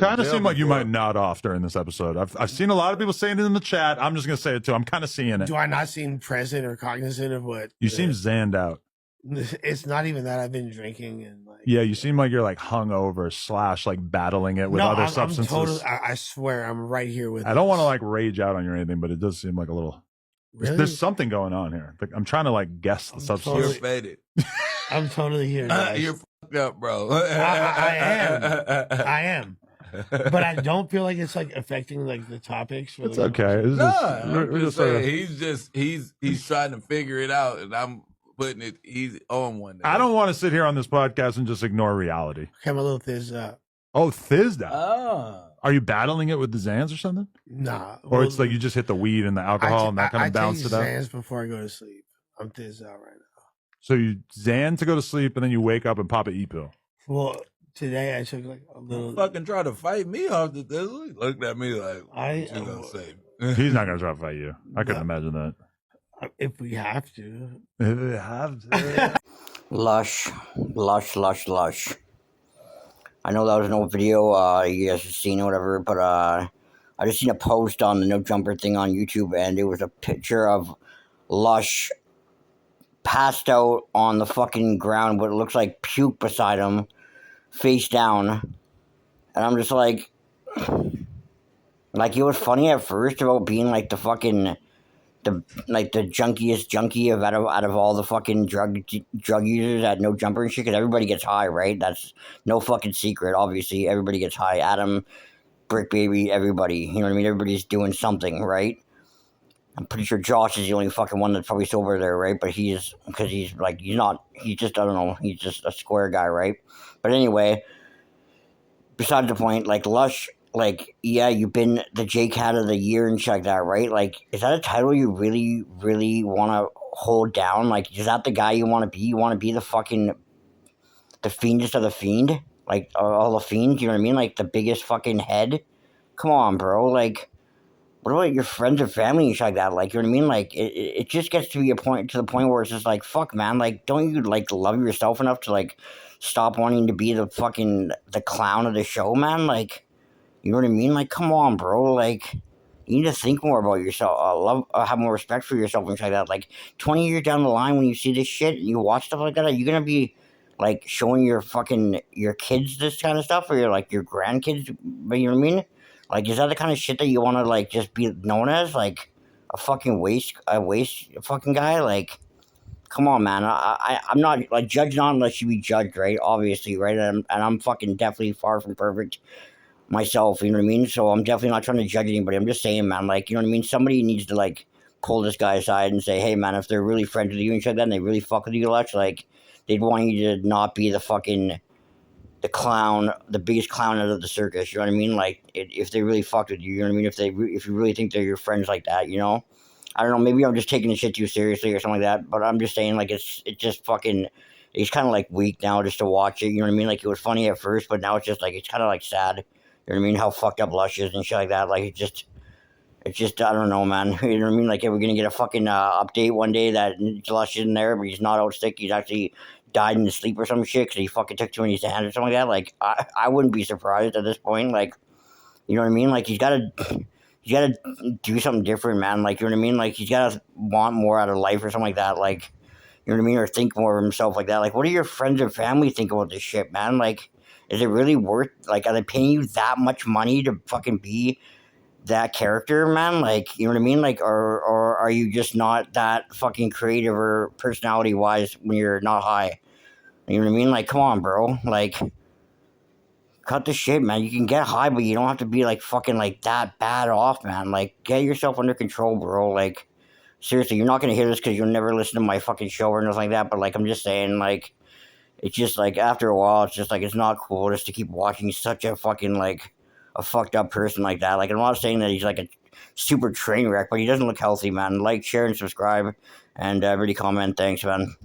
You kind of seem like you might nod off during this episode. I've seen a lot of people saying it in the chat. I'm just gonna say it too. I'm kind of seeing it. Do I not seem present or cognizant of what? You seem zanned out. It's not even that. I've been drinking and like. Yeah, you seem like you're like hungover / like battling it with other substances. I'm totally, I swear, I'm right here with. I don't want to like rage out on you or anything, but it does seem like a little. Really? There's something going on here. Like, I'm trying to like guess the substance. You're faded. I'm totally here. You're fucked up, bro. I am. But I don't feel like it's like affecting like the topics. It's okay. It's I'm just saying, he's trying to figure it out, and I'm putting it easy on one day. I don't want to sit here on this podcast and just ignore reality. Okay, I'm a little thizzed up. Oh, thizzed up. Oh. Are you battling it with the Zans or something? Nah. Or it's like you just hit the weed and the alcohol and that kind of balanced it out? I take Zans before I go to sleep. I'm thizzed out right now. So you Zan to go to sleep and then you wake up and pop an E-pill. Well, today I took like a little. Fucking try to fight me off the thizzle. He looked at me like, what you gonna say? He's not going to try to fight you. I couldn't imagine that. If we have to. If we have to. Lush. I know that was an old video, you guys have seen it, whatever, but I just seen a post on the No Jumper thing on YouTube, and it was a picture of Lush passed out on the fucking ground, but it looks like puke beside him, face down, and I'm just like, it was funny at first about being like the fucking, the junkiest junkie out of all the fucking drug users at No Jumper and shit, because everybody gets high, right? That's no fucking secret, obviously. Everybody gets high. Adam, Brick Baby, everybody. You know what I mean? Everybody's doing something, right? I'm pretty sure Josh is the only fucking one that's probably sober there, right? But he's just, I don't know, he's just a square guy, right? But anyway, besides the point, like, Lush, like, yeah, you've been the J-Cat of the year and shit like that, right? Like, is that a title you really, really want to hold down? Like, is that the guy you want to be? You want to be the fucking, the fiendest of the fiend? Like, all the fiends, you know what I mean? Like, the biggest fucking head? Come on, bro. Like, what about your friends or family and shit like that? Like, you know what I mean? Like, it just gets to be the point where it's just like, fuck, man. Like, don't you, like, love yourself enough to, like, stop wanting to be the fucking, the clown of the show, man? Like, you know what I mean? Like, come on, bro. Like, you need to think more about yourself. Have more respect for yourself and shit like that. Like, 20 years down the line, when you see this shit and you watch stuff like that, are you gonna be, like, showing your kids this kind of stuff, or your grandkids? You know what I mean? Like, is that the kind of shit that you want to, like, just be known as? Like, a fucking waste fucking guy? Like, come on, man. I'm not, like, judge not unless you be judged, right? Obviously, right? And I'm fucking definitely far from perfect myself, you know what I mean? So I'm definitely not trying to judge anybody. I'm just saying, man, like, you know what I mean? Somebody needs to, like, pull this guy aside and say, hey, man, if they're really friends with you and shit like that, and they really fuck with you, like, they'd want you to not be the fucking, the clown, the biggest clown out of the circus, you know what I mean? Like, if they really fucked with you, you know what I mean? If you really think they're your friends like that, you know? I don't know, maybe I'm just taking the shit too seriously or something like that, but I'm just saying, like, it's just fucking, it's kind of, like, weak now just to watch it, you know what I mean? Like, it was funny at first, but now it's just, like, it's kind of, like, sad. You know what I mean? How fucked up Lush is and shit like that. Like, it's just, I don't know, man. You know what I mean? Like, if we're going to get a fucking update one day that Lush isn't there, but he's not out sick, he's actually died in his sleep or some shit because he fucking took too many hands or something like that. Like, I wouldn't be surprised at this point. Like, you know what I mean? Like, he's got to do something different, man. Like, you know what I mean? Like, he's got to want more out of life or something like that. Like, you know what I mean? Or think more of himself like that. Like, what do your friends and family think about this shit, man? Like, is it really worth, like, are they paying you that much money to fucking be that character, man? Like, you know what I mean? Like, or are you just not that fucking creative or personality-wise when you're not high? You know what I mean? Like, come on, bro. Like, cut the shit, man. You can get high, but you don't have to be, like, fucking, like, that bad off, man. Like, get yourself under control, bro. Like, seriously, you're not going to hear this because you'll never listen to my fucking show or nothing like that, but, like, I'm just saying, like, it's just, like, after a while, it's just, like, it's not cool just to keep watching such a fucking, like, a fucked up person like that. Like, I'm not saying that he's, like, a super train wreck, but he doesn't look healthy, man. Like, share, and subscribe, and really comment. Thanks, man.